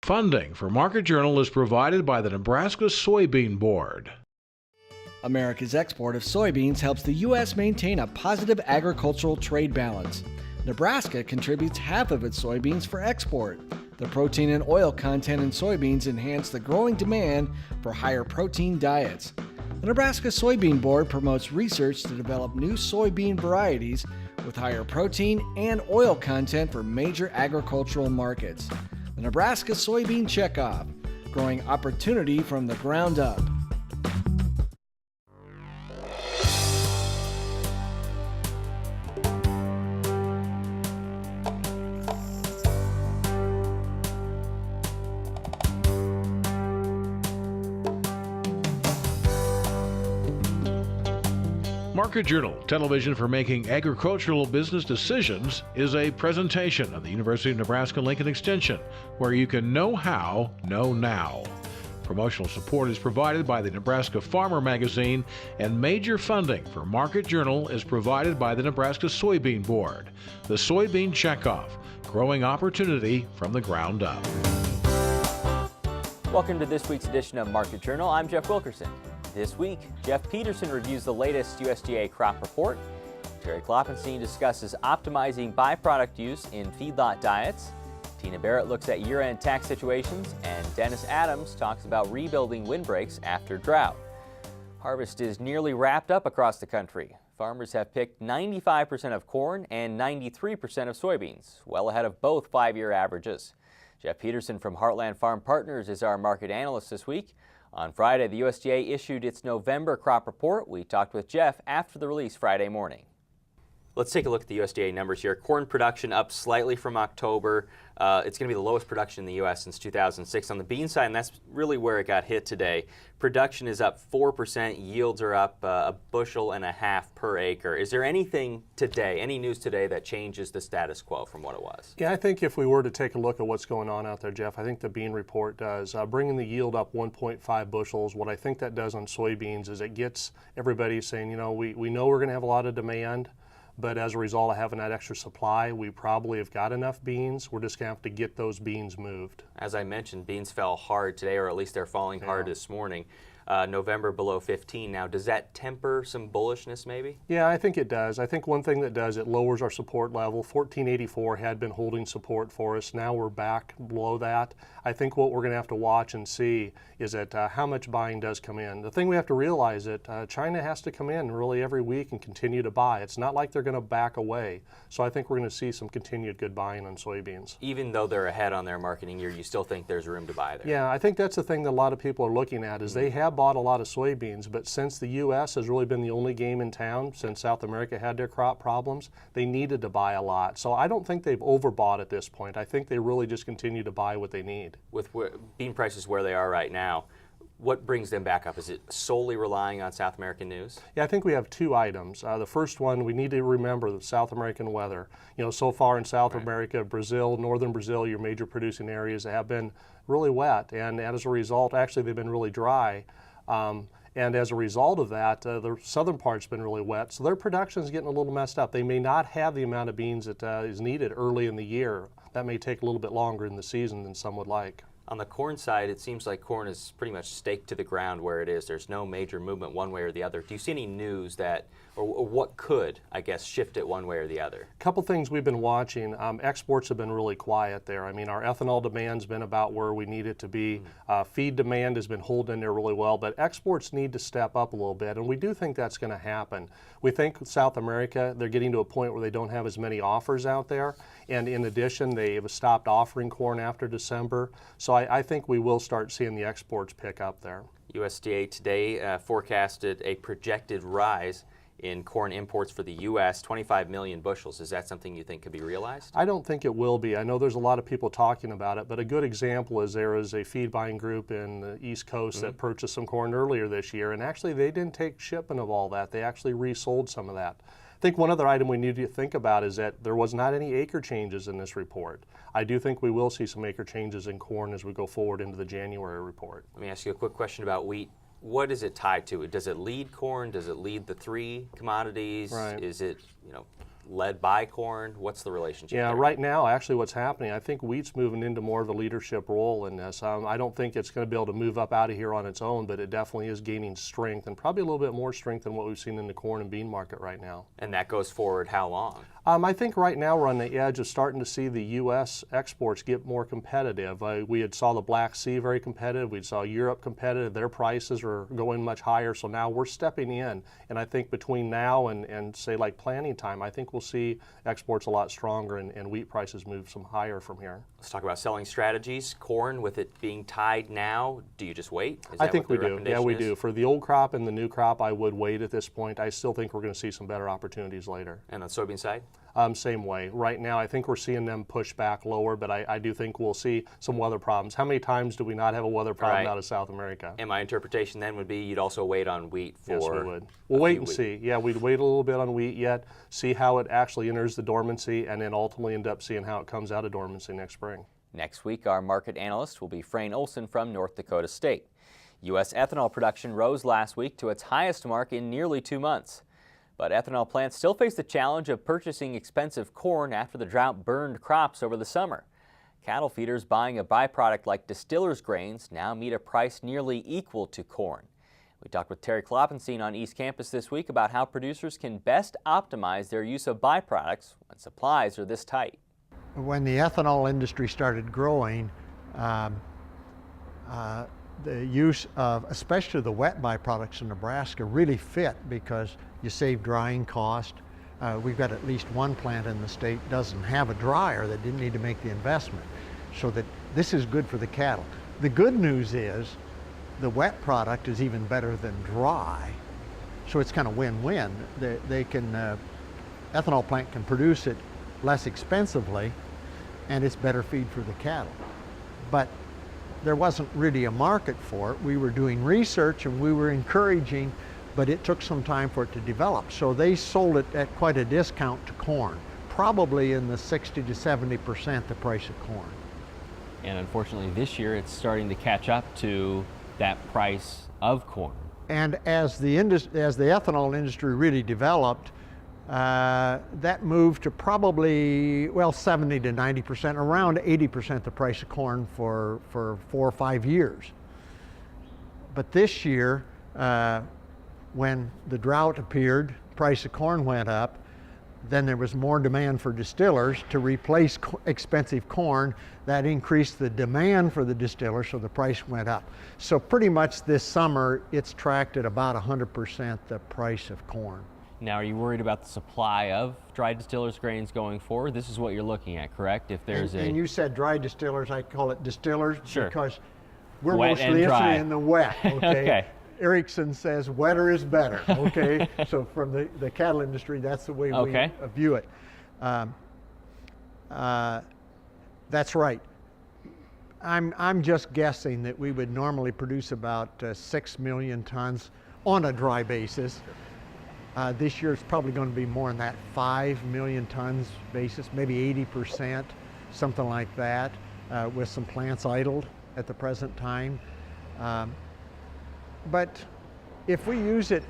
Funding for Market Journal is provided by the Nebraska Soybean Board. America's export of soybeans helps the U.S. maintain a positive agricultural trade balance. Nebraska contributes half of its soybeans for export. The protein and oil content in soybeans enhance the growing demand for higher protein diets. The Nebraska Soybean Board promotes research to develop new soybean varieties with higher protein and oil content for major agricultural markets. The Nebraska Soybean Checkoff, growing opportunity from the ground up. Market Journal, television for making agricultural business decisions, is a presentation of the University of Nebraska-Lincoln Extension, where you can know how, know now. Promotional support is provided by the Nebraska Farmer Magazine, and major funding for Market Journal is provided by the Nebraska Soybean Board. The Soybean Checkoff, growing opportunity from the ground up. Welcome to this week's edition of Market Journal. I'm Jeff Wilkerson. This week, Jeff Peterson reviews the latest USDA crop report. Terry Klopfenstein discusses optimizing byproduct use in feedlot diets. Tina Barrett looks at year-end tax situations, and Dennis Adams talks about rebuilding windbreaks after drought. Harvest is nearly wrapped up across the country. Farmers have picked 95% of corn and 93% of soybeans, well ahead of both 5-year averages. Jeff Peterson from Heartland Farm Partners is our market analyst this week. On Friday, the USDA issued its November crop report. We talked with Jeff after the release Friday morning. Let's take a look at the USDA numbers here. Corn production up slightly from October. It's going to be the lowest production in the U.S. since 2006. On the bean side, and that's really where it got hit today, production is up 4%. Yields are up a bushel and a half per acre. Is there anything today, any news today that changes the status quo from what it was? Yeah, I think if we were to take a look at what's going on out there, Jeff, I think the bean report does. Bringing the yield up 1.5 bushels, what I think that does on soybeans is it gets everybody saying, you know, we know we're going to have a lot of demand, but as a result of having that extra supply, we probably have got enough beans. We're just going to have to get those beans moved. As I mentioned, beans fell hard today, or at least they're falling hard this morning. November below 15 now. Does that temper some bullishness maybe? Yeah, I think it does. I think one thing that does, it lowers our support level. 1484 had been holding support for us. Now we're back below that. I think what we're going to have to watch and see is that how much buying does come in. The thing we have to realize that China has to come in really every week and continue to buy. It's not like they're going to back away. So I think we're going to see some continued good buying on soybeans. Even though they're ahead on their marketing year, you still think there's room to buy there? Yeah, I think that's the thing that a lot of people are looking at is they have bought a lot of soybeans, but since the U.S. has really been the only game in town, since South America had their crop problems, they needed to buy a lot. So I don't think they've overbought at this point. I think they really just continue to buy what they need. With bean prices where they are right now, what brings them back up? Is it solely relying on South American news? Yeah, I think we have two items. The first one, we need to remember the South American weather. You know, so far in South America, Brazil, northern Brazil, your major producing areas have been really wet, and as a result, actually they've been really dry. And as a result of that, the southern part's been really wet, so their production is getting a little messed up. They may not have the amount of beans that is needed early in the year. That may take a little bit longer in the season than some would like. On the corn side, it seems like corn is pretty much staked to the ground where it is. There's no major movement one way or the other. Do you see any news that, or what could, I guess, shift it one way or the other? A couple things we've been watching. Exports have been really quiet there. I mean, our ethanol demand's been about where we need it to be. Feed demand has been holding in there really well, but exports need to step up a little bit, and we do think that's going to happen. We think South America, they're getting to a point where they don't have as many offers out there, and in addition, they have stopped offering corn after December. So I think we will start seeing the exports pick up there. USDA today forecasted a projected rise in corn imports for the U.S., 25 million bushels. Is that something you think could be realized? I don't think it will be. I know there's a lot of people talking about it, but a good example is there is a feed buying group in the East Coast that purchased some corn earlier this year, and actually they didn't take shipment of all that. They actually resold some of that. I think one other item we need to think about is that there was not any acre changes in this report. I do think we will see some acre changes in corn as we go forward into the January report. Let me ask you a quick question about wheat. What is it tied to? Does it lead corn? Does it lead the three commodities? Right. Is it, led by corn? What's the relationship Yeah, there? right now, actually what's happening, I think wheat's moving into more of a leadership role in this. I don't think it's going to be able to move up out of here on its own, but it definitely is gaining strength, and probably a little bit more strength than what we've seen in the corn and bean market right now. And that goes forward how long? I think right now we're on the edge of starting to see the U.S. exports get more competitive. We had saw the Black Sea very competitive. We saw Europe competitive. Their prices are going much higher. So now we're stepping in. And I think between now and say like planting time, I think we'll see exports a lot stronger and wheat prices move some higher from here. Let's talk about selling strategies. Corn, with it being tied now, do you just wait? Is I that think what we the do. Yeah, recommendation we is? do. For the old crop and the new crop, I would wait at this point. I still think we're going to see some better opportunities later. And on the soybean side? Same way. Right now, I think we're seeing them push back lower, but I do think we'll see some weather problems. How many times do we not have a weather problem out of South America? And my interpretation then would be you'd also wait on wheat for Yes, we would. We'll wait and see. Yeah, we'd wait a little bit on wheat yet, see how it actually enters the dormancy, and then ultimately end up seeing how it comes out of dormancy next spring. Next week, our market analyst will be Frayne Olson from North Dakota State. U.S. ethanol production rose last week to its highest mark in nearly 2 months. But ethanol plants still face the challenge of purchasing expensive corn after the drought burned crops over the summer. Cattle feeders buying a byproduct like distillers grains now meet a price nearly equal to corn. We talked with Terry Klopfenstein on East Campus this week about how producers can best optimize their use of byproducts when supplies are this tight. When the ethanol industry started growing, the use of especially the wet byproducts in Nebraska really fit because you save drying cost. We've got at least one plant in the state doesn't have a dryer that didn't need to make the investment. So that this is good for the cattle. The good news is the wet product is even better than dry. So it's kind of win-win. Ethanol plant can produce it less expensively and it's better feed for the cattle. But there wasn't really a market for it. We were doing research and we were encouraging, but it took some time for it to develop. So they sold it at quite a discount to corn, probably in the 60 to 70% the price of corn. And unfortunately this year it's starting to catch up to that price of corn. And as the ethanol industry really developed, that moved to probably, 70 to 90%, around 80% the price of corn for 4 or 5 years. But this year, when the drought appeared, price of corn went up, then there was more demand for distillers to replace expensive corn. That increased the demand for the distillers, so the price went up. So pretty much this summer, it's tracked at about 100% the price of corn. Now, are you worried about the supply of dry distillers grains going forward? This is what you're looking at, correct? If there's and you said dry distillers, I call it distillers because we're wet mostly interested in the wet, okay? Okay. Erickson says wetter is better, okay? So from the cattle industry, that's the way we view it. That's right. I'm just guessing that we would normally produce about 6 million tons on a dry basis. This year it's probably going to be more than that, 5 million tons basis, maybe 80%, something like that, with some plants idled at the present time. But if we use it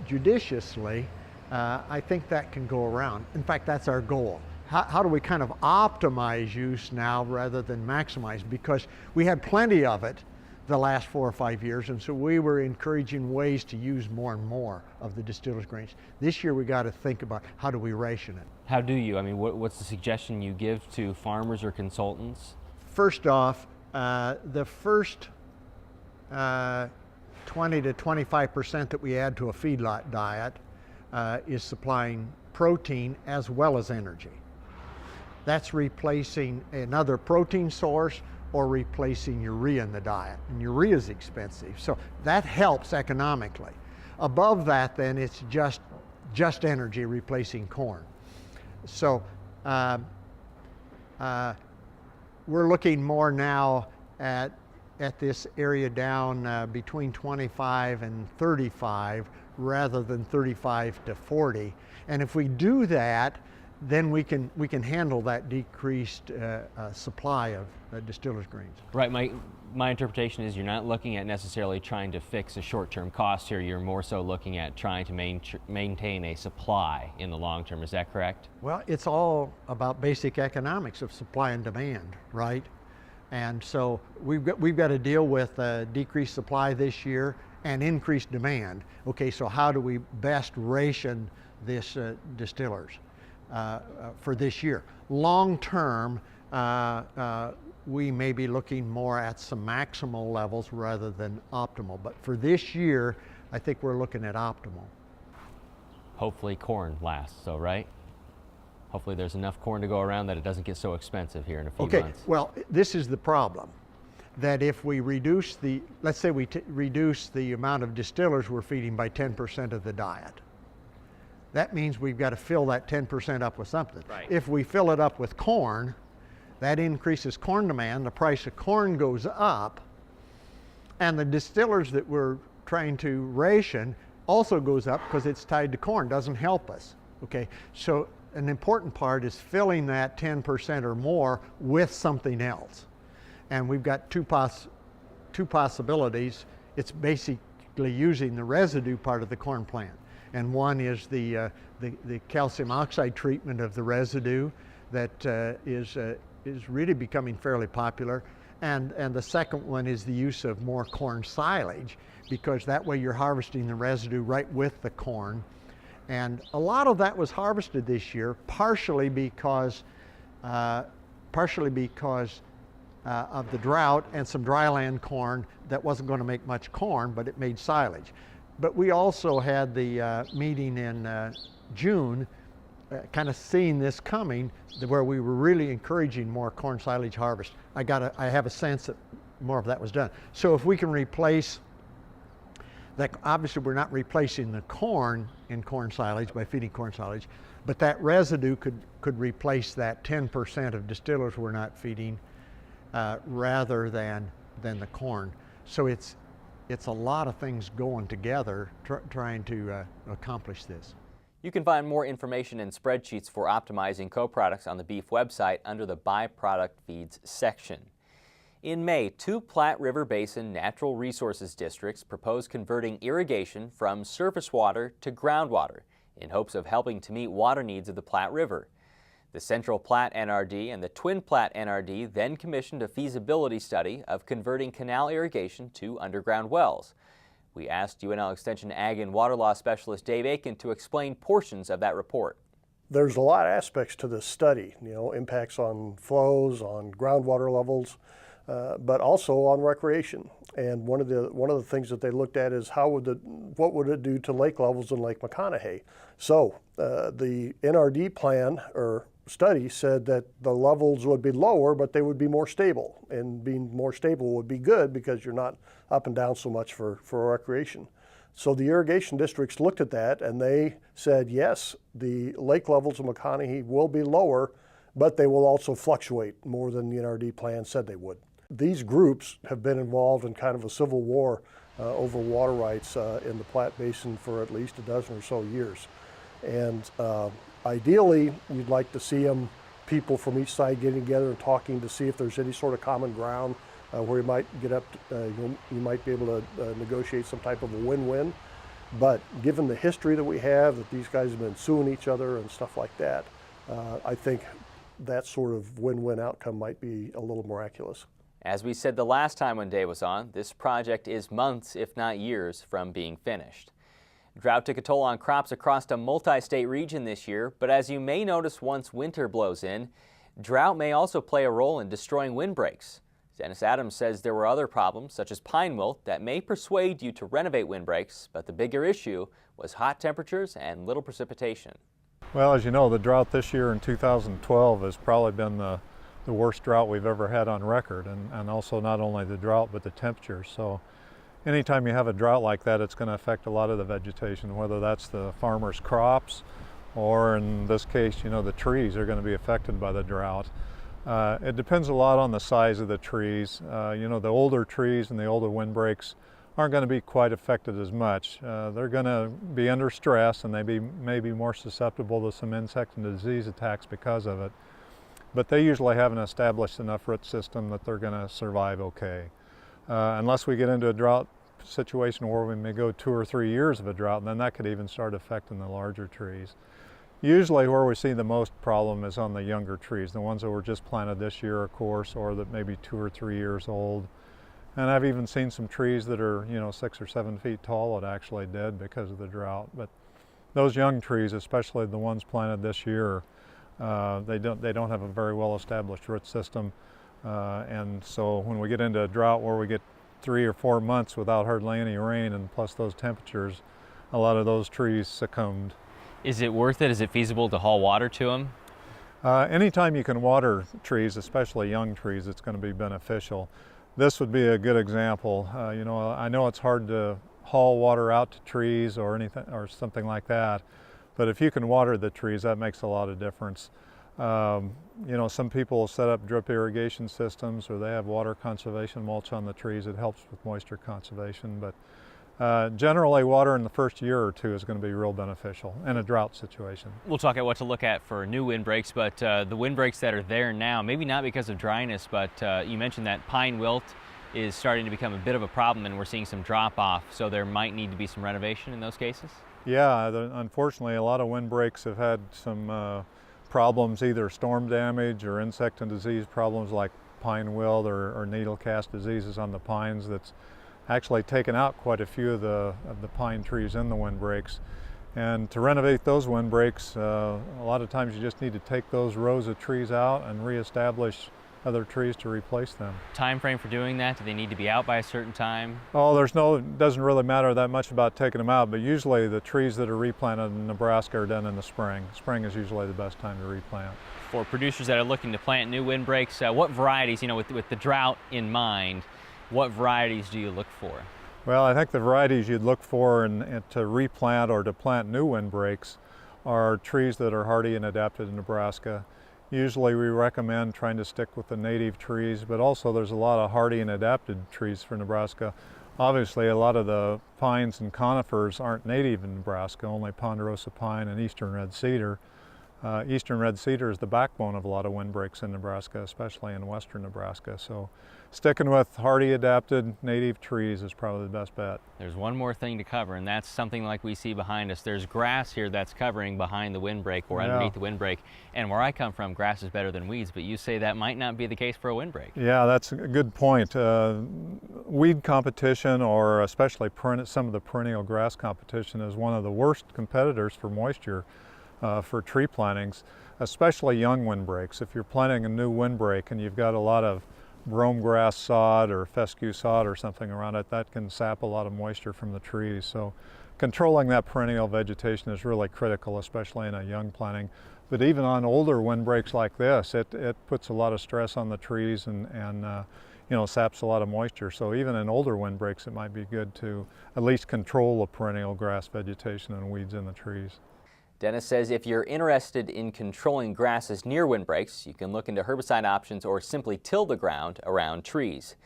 judiciously, I think that can go around. In fact, that's our goal. How do we kind of optimize use now rather than maximize? Because we had plenty of it the last 4 or 5 years, and so we were encouraging ways to use more and more of the distillers grains. This year we got to think about how do we ration it. How do you? I mean, what's the suggestion you give to farmers or consultants? First off, the first 20 to 25% that we add to a feedlot diet is supplying protein as well as energy. That's replacing another protein source or replacing urea in the diet. And urea is expensive, so that helps economically. Above that, then, it's just energy replacing corn. So we're looking more now at this area down between 25 and 35 rather than 35 to 40. And if we do that, then we can handle that decreased supply of distillers grains. Right, my interpretation is you're not looking at necessarily trying to fix a short-term cost here. You're more so looking at trying to maintain a supply in the long term. Is that correct? Well, it's all about basic economics of supply and demand, right? And so we've got to deal with decreased supply this year and increased demand. Okay, so how do we best ration this distillers for this year? Long term, we may be looking more at some maximal levels rather than optimal. But for this year, I think we're looking at optimal. Hopefully corn lasts, so right? Hopefully there's enough corn to go around that it doesn't get so expensive here in a few months. Well, this is the problem. That if we reduce let's say we reduce the amount of distillers we're feeding by 10% of the diet. That means we've got to fill that 10% up with something. Right. If we fill it up with corn, that increases corn demand, the price of corn goes up, and the distillers that we're trying to ration also goes up because it's tied to corn, doesn't help us. Okay, so an important part is filling that 10% or more with something else. And we've got two possibilities. It's basically using the residue part of the corn plant. And one is the calcium oxide treatment of the residue that is really becoming fairly popular. And the second one is the use of more corn silage, because that way you're harvesting the residue right with the corn. And a lot of that was harvested this year, partially because of the drought and some dryland corn that wasn't going to make much corn, but it made silage. But we also had the meeting in June, kind of seeing this coming, where we were really encouraging more corn silage harvest. I have a sense that more of that was done. So if we can replace that, obviously we're not replacing the corn in corn silage by feeding corn silage, but that residue could replace that 10% of distillers we're not feeding rather than the corn. So it's a lot of things going together trying to accomplish this. You can find more information and spreadsheets for optimizing co-products on the beef website under the byproduct feeds section. In May, 2 Platte River Basin Natural Resources Districts proposed converting irrigation from surface water to groundwater in hopes of helping to meet water needs of the Platte River. The Central Platte NRD and the Twin Platte NRD then commissioned a feasibility study of converting canal irrigation to underground wells. We asked UNL Extension Ag and Water Law Specialist Dave Aiken to explain portions of that report. There's a lot of aspects to this study, impacts on flows, on groundwater levels, but also on recreation. And one of the things that they looked at is what would it do to lake levels in Lake McConaughey? So the NRD plan or study said that the levels would be lower, but they would be more stable. And being more stable would be good because you're not up and down so much for recreation. So the irrigation districts looked at that and they said, yes, the lake levels of McConaughey will be lower, but they will also fluctuate more than the NRD plan said they would. These groups have been involved in kind of a civil war over water rights in the Platte Basin for at least a dozen or so years. And ideally, you'd like to see people from each side getting together and talking to see if there's any sort of common ground where you might get up, you might be able to negotiate some type of a win-win. But given the history that we have, that these guys have been suing each other and stuff like that, I think that sort of win-win outcome might be a little miraculous. As we said the last time when Dave was on, this project is months, if not years, from being finished. Drought took a toll on crops across a multi-state region this year, but as you may notice once winter blows in, drought may also play a role in destroying windbreaks. Dennis Adams says there were other problems, such as pine wilt, that may persuade you to renovate windbreaks, but the bigger issue was hot temperatures and little precipitation. Well, as you know, the drought this year in 2012 has probably been the worst drought we've ever had on record, and also not only the drought but the temperatures. So anytime you have a drought like that, it's going to affect a lot of the vegetation, whether that's the farmers' crops or in this case, the trees are going to be affected by the drought. It depends a lot on the size of the trees. The older trees and the older windbreaks aren't going to be quite affected as much. They're going to be under stress and they may be more susceptible to some insect and disease attacks because of it. But they usually have an established enough root system that they're going to survive okay. unless we get into a drought situation where we may go 2 or 3 years of a drought, and then that could even start affecting the larger trees. Usually where we see the most problem is on the younger trees, the ones that were just planted this year, of course, or that may be 2 or 3 years old. And I've even seen some trees that are, 6 or 7 feet tall that actually dead because of the drought. But those young trees, especially the ones planted this year, they don't have a very well established root system. And so when we get into a drought where we get 3 or 4 months without hardly any rain, and plus those temperatures, a lot of those trees succumbed. Is it worth it? Is it feasible to haul water to them? Anytime you can water trees, especially young trees, it's going to be beneficial. This would be a good example. I know it's hard to haul water out to trees or anything or something like that, but if you can water the trees, that makes a lot of difference. Some people set up drip irrigation systems, or they have water conservation mulch on the trees. It helps with moisture conservation, but generally water in the first year or two is going to be real beneficial in a drought situation. We'll talk about what to look at for new windbreaks, but the windbreaks that are there now, maybe not because of dryness, but you mentioned that pine wilt is starting to become a bit of a problem, and we're seeing some drop off, so there might need to be some renovation in those cases? Yeah, unfortunately a lot of windbreaks have had some problems, either storm damage or insect and disease problems like pine wilt or needle cast diseases on the pines that's actually taken out quite a few of the pine trees in the windbreaks. And to renovate those windbreaks, a lot of times you just need to take those rows of trees out and reestablish other trees to replace them. Time frame for doing that? Do they need to be out by a certain time? Oh, it doesn't really matter that much about taking them out, but usually the trees that are replanted in Nebraska are done in the spring. Spring is usually the best time to replant. For producers that are looking to plant new windbreaks, what varieties, with the drought in mind, what varieties do you look for? Well, I think the varieties you'd look for to replant or to plant new windbreaks are trees that are hardy and adapted in Nebraska. Usually we recommend trying to stick with the native trees, but also there's a lot of hardy and adapted trees for Nebraska. Obviously a lot of the pines and conifers aren't native in Nebraska, only ponderosa pine and eastern red cedar. Eastern red cedar is the backbone of a lot of windbreaks in Nebraska, especially in western Nebraska. So sticking with hardy adapted native trees is probably the best bet. There's one more thing to cover, and that's something like we see behind us. There's grass here that's covering behind the windbreak or underneath the windbreak. And where I come from, grass is better than weeds, but you say that might not be the case for a windbreak. Yeah, that's a good point. Weed competition, or especially some of the perennial grass competition, is one of the worst competitors for moisture for tree plantings, especially young windbreaks. If you're planting a new windbreak and you've got a lot of brome grass sod or fescue sod or something around it, that can sap a lot of moisture from the trees. So controlling that perennial vegetation is really critical, especially in a young planting. But even on older windbreaks like this, it puts a lot of stress on the trees and saps a lot of moisture. So even in older windbreaks, it might be good to at least control the perennial grass vegetation and weeds in the trees. Dennis says if you're interested in controlling grasses near windbreaks, you can look into herbicide options or simply till the ground around trees.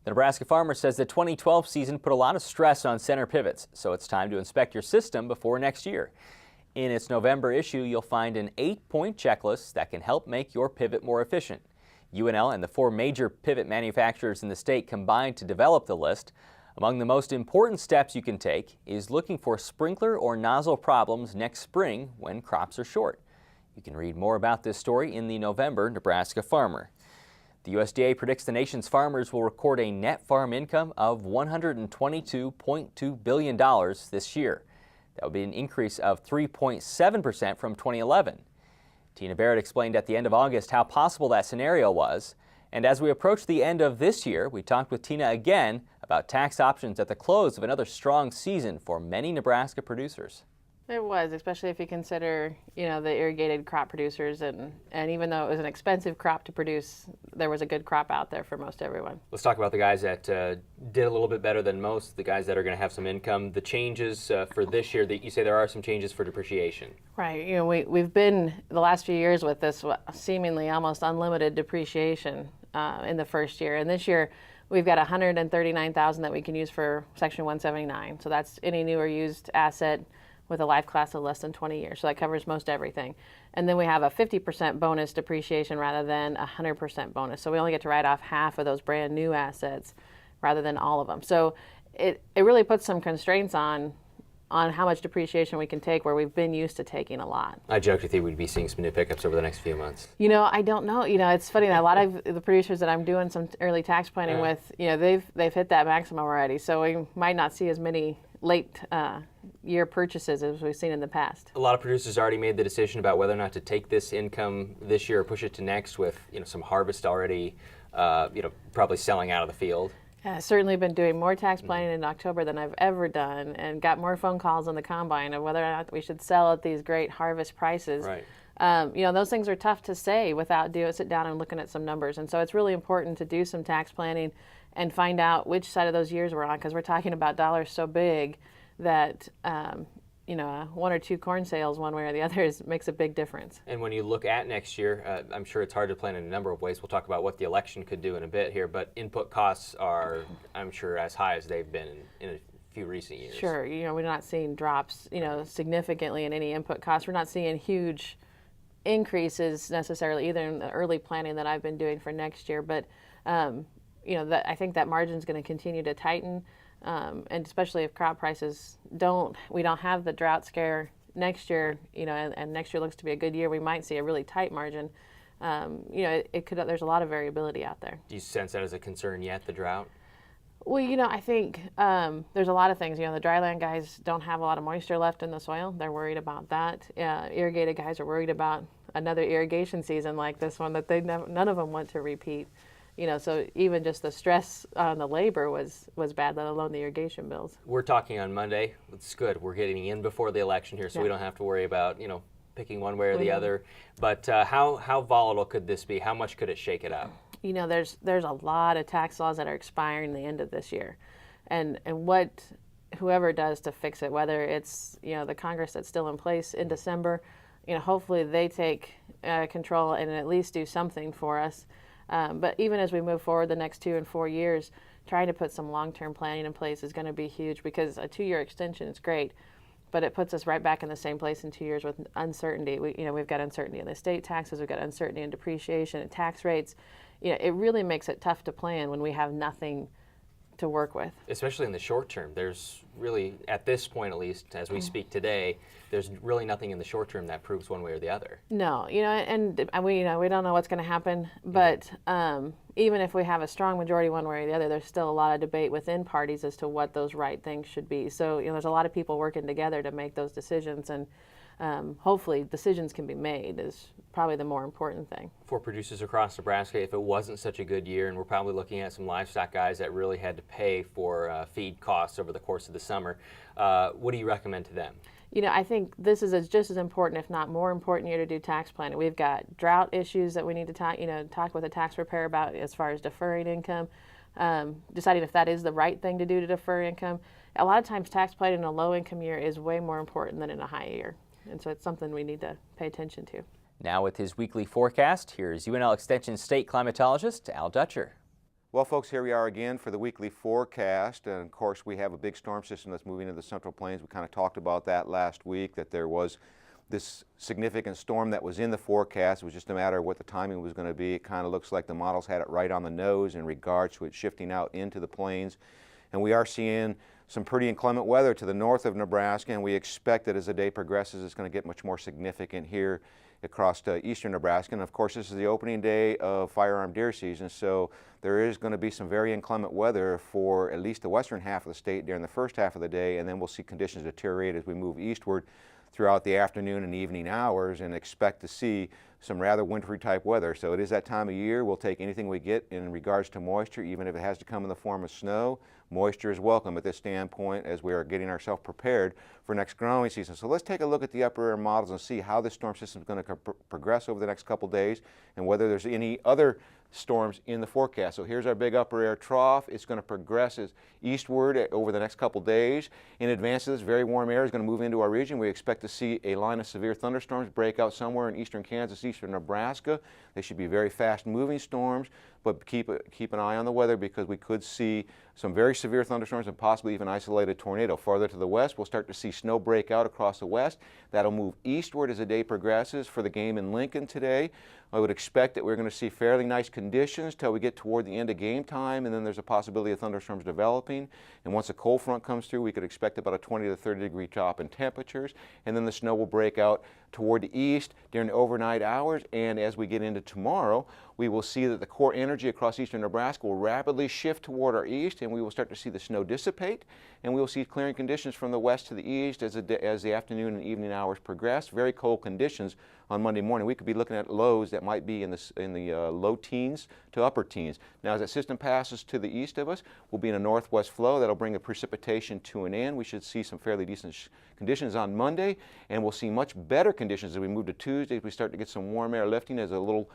The Nebraska farmer says the 2012 season put a lot of stress on center pivots, so it's time to inspect your system before next year. In its November issue, you'll find an 8-point checklist that can help make your pivot more efficient. UNL and the 4 major pivot manufacturers in the state combined to develop the list. Among the most important steps you can take is looking for sprinkler or nozzle problems next spring when crops are short. You can read more about this story in the November Nebraska Farmer. The USDA predicts the nation's farmers will record a net farm income of $122.2 billion this year. That would be an increase of 3.7% from 2011. Tina Barrett explained at the end of August how possible that scenario was. And as we approach the end of this year, we talked with Tina again about tax options at the close of another strong season for many Nebraska producers. It was, especially if you consider, the irrigated crop producers, and even though it was an expensive crop to produce, there was a good crop out there for most everyone. Let's talk about the guys that did a little bit better than most, the guys that are going to have some income. The changes for this year, that you say there are some changes for depreciation. Right. We've been the last few years with this seemingly almost unlimited depreciation in the first year, and this year we've got $139,000 that we can use for Section 179. So that's any new or used asset with a life class of less than 20 years. So that covers most everything. And then we have a 50% bonus depreciation rather than a 100% bonus. So we only get to write off half of those brand new assets. rather than all of them. So it really puts some constraints on how much depreciation we can take where we've been used to taking a lot. I joked with you we'd be seeing some new pickups over the next few months. You know, I don't know. You know, it's funny that a lot of the producers that I'm doing some early tax planning with, you know, they've hit that maximum already. So we might not see as many late year purchases as we've seen in the past. A lot of producers already made the decision about whether or not to take this income this year or push it to next, with some harvest already, probably selling out of the field. Certainly been doing more tax planning in October than I've ever done, and got more phone calls on the combine of whether or not we should sell at these great harvest prices. Right. Those things are tough to say without sit down and looking at some numbers. And so it's really important to do some tax planning and find out which side of those years we're on, because we're talking about dollars so big that 1 or 2 corn sales one way or the other makes a big difference. And when you look at next year, I'm sure it's hard to plan in a number of ways. We'll talk about what the election could do in a bit here, but input costs are, I'm sure, as high as they've been in a few recent years. Sure. We're not seeing drops, significantly in any input costs. We're not seeing huge increases necessarily either in the early planning that I've been doing for next year, but I think that margin is going to continue to tighten. And especially if crop prices we don't have the drought scare next year, and next year looks to be a good year, we might see a really tight margin. There's a lot of variability out there. Do you sense that as a concern yet, the drought? Well, I think there's a lot of things. The dryland guys don't have a lot of moisture left in the soil. They're worried about that. Irrigated guys are worried about another irrigation season like this one that none of them want to repeat. So even just the stress on the labor was bad, let alone the irrigation bills. We're talking on Monday. It's good. We're getting in before the election here, so we don't have to worry about, picking one way or the other. But how volatile could this be? How much could it shake it up? There's a lot of tax laws that are expiring the end of this year. And what whoever does to fix it, whether it's, the Congress that's still in place in December, hopefully they take control and at least do something for us. But even as we move forward the next 2 and 4 years, trying to put some long-term planning in place is going to be huge, because a 2-year extension is great, but it puts us right back in the same place in 2 years with uncertainty. We've got uncertainty in the state taxes, we've got uncertainty in depreciation and tax rates. It really makes it tough to plan when we have nothing to work with. Especially in the short term. There's really, at this point at least, as we speak today, there's really nothing in the short term that proves one way or the other. No, and we don't know what's going to happen, but even if we have a strong majority one way or the other, there's still a lot of debate within parties as to what those right things should be. So, there's a lot of people working together to make those decisions, and hopefully decisions can be made is probably the more important thing. For producers across Nebraska, if it wasn't such a good year, and we're probably looking at some livestock guys that really had to pay for feed costs over the course of the summer, what do you recommend to them? I think this is just as important, if not more important, year to do tax planning. We've got drought issues that we need to talk with a tax preparer about as far as deferring income, deciding if that is the right thing to do to defer income. A lot of times tax planning in a low income year is way more important than in a high year. And so it's something we need to pay attention to. Now with his weekly forecast, here's UNL Extension State Climatologist Al Dutcher. Well, folks, here we are again for the weekly forecast, and of course we have a big storm system that's moving into the Central Plains. We kind of talked about that last week, that there was this significant storm that was in the forecast. It was just a matter of what the timing was going to be. It kind of looks like the models had it right on the nose in regards to it shifting out into the plains, and we are seeing some pretty inclement weather to the north of Nebraska, and we expect that as the day progresses it's going to get much more significant here across eastern Nebraska. And of course this is the opening day of firearm deer season, so there is going to be some very inclement weather for at least the western half of the state during the first half of the day, and then we'll see conditions deteriorate as we move eastward throughout the afternoon and evening hours, and expect to see some rather wintry type weather. So it is that time of year. We'll take anything we get in regards to moisture, even if it has to come in the form of snow. Moisture is welcome at this standpoint as we are getting ourselves prepared for next growing season. So let's take a look at the upper air models and see how this storm system is going to progress over the next couple days, and whether there's any other storms in the forecast. So here's our big upper air trough. It's going to progress eastward over the next couple days. In advance of this, very warm air is going to move into our region. We expect to see a line of severe thunderstorms break out somewhere in eastern Kansas, eastern Nebraska. They should be very fast moving storms. but keep an eye on the weather because we could see some very severe thunderstorms and possibly even isolated tornado. Farther to the west, we'll start to see snow break out across the west. That'll move eastward as the day progresses for the game in Lincoln today. I would expect that we're going to see fairly nice conditions till we get toward the end of game time, and then there's a possibility of thunderstorms developing. And once a cold front comes through, we could expect about a 20 to 30 degree drop in temperatures, and then the snow will break out toward the east during the overnight hours. And as we get into tomorrow, we will see that the core energy across eastern Nebraska will rapidly shift toward our east, and we will start to see the snow dissipate, and we will see clearing conditions from the west to the east as the afternoon and evening hours progress. Very cold conditions on Monday morning. We could be looking at lows that might be in the low teens to upper teens. Now, as that system passes to the east of us, we'll be in a northwest flow that'll bring the precipitation to an end. We should see some fairly decent conditions on Monday, and we'll see much better conditions as we move to Tuesday. We start to get some warm air lifting as a little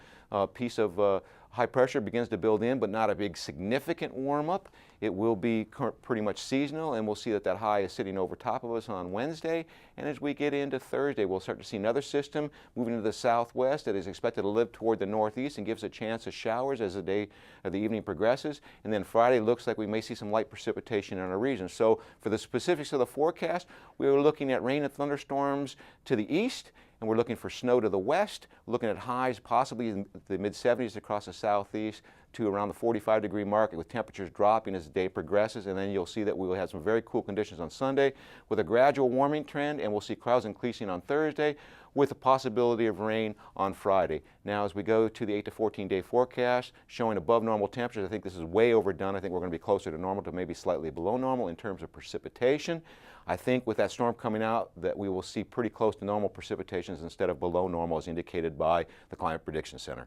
piece of high pressure begins to build in, but not a big significant warm up. It will be pretty much seasonal, and we'll see that high is sitting over top of us on Wednesday. And as we get into Thursday, we'll start to see another system moving to the southwest that is expected to live toward the northeast and gives a chance of showers as the evening progresses. And then Friday looks like we may see some light precipitation in our region. So for the specifics of the forecast, we are looking at rain and thunderstorms to the east, and we're looking for snow to the west. We're looking at highs possibly in the mid-70s across the southeast to around the 45 degree mark, with temperatures dropping as the day progresses. And then you'll see that we will have some very cool conditions on Sunday with a gradual warming trend, and we'll see clouds increasing on Thursday with a possibility of rain on Friday. Now, as we go to the 8 to 14 day forecast showing above normal temperatures, I think this is way overdone. I think we're going to be closer to normal to maybe slightly below normal in terms of precipitation. I think with that storm coming out that we will see pretty close to normal precipitations instead of below normal as indicated by the Climate Prediction Center.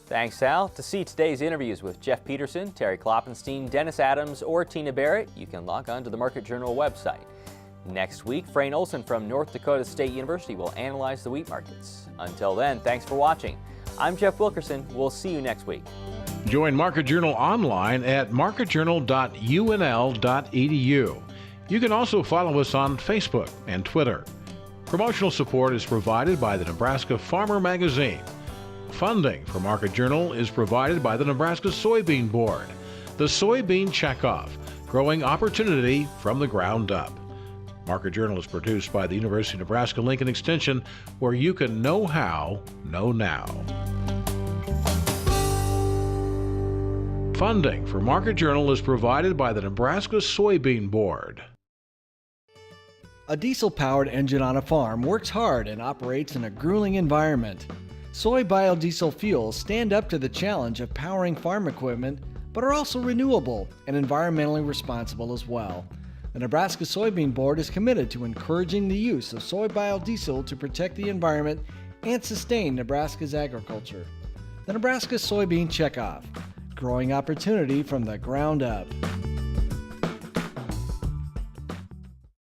Thanks, Sal. To see today's interviews with Jeff Peterson, Terry Klopfenstein, Dennis Adams, or Tina Barrett, you can log on to the Market Journal website. Next week, Frayne Olson from North Dakota State University will analyze the wheat markets. Until then, thanks for watching. I'm Jeff Wilkerson. We'll see you next week. Join Market Journal online at marketjournal.unl.edu. You can also follow us on Facebook and Twitter. Promotional support is provided by the Nebraska Farmer Magazine. Funding for Market Journal is provided by the Nebraska Soybean Board. The Soybean Checkoff, growing opportunity from the ground up. Market Journal is produced by the University of Nebraska-Lincoln Extension, where you can know how, know now. Funding for Market Journal is provided by the Nebraska Soybean Board. A diesel-powered engine on a farm works hard and operates in a grueling environment. Soy biodiesel fuels stand up to the challenge of powering farm equipment, but are also renewable and environmentally responsible as well. The Nebraska Soybean Board is committed to encouraging the use of soy biodiesel to protect the environment and sustain Nebraska's agriculture. The Nebraska Soybean Checkoff, growing opportunity from the ground up.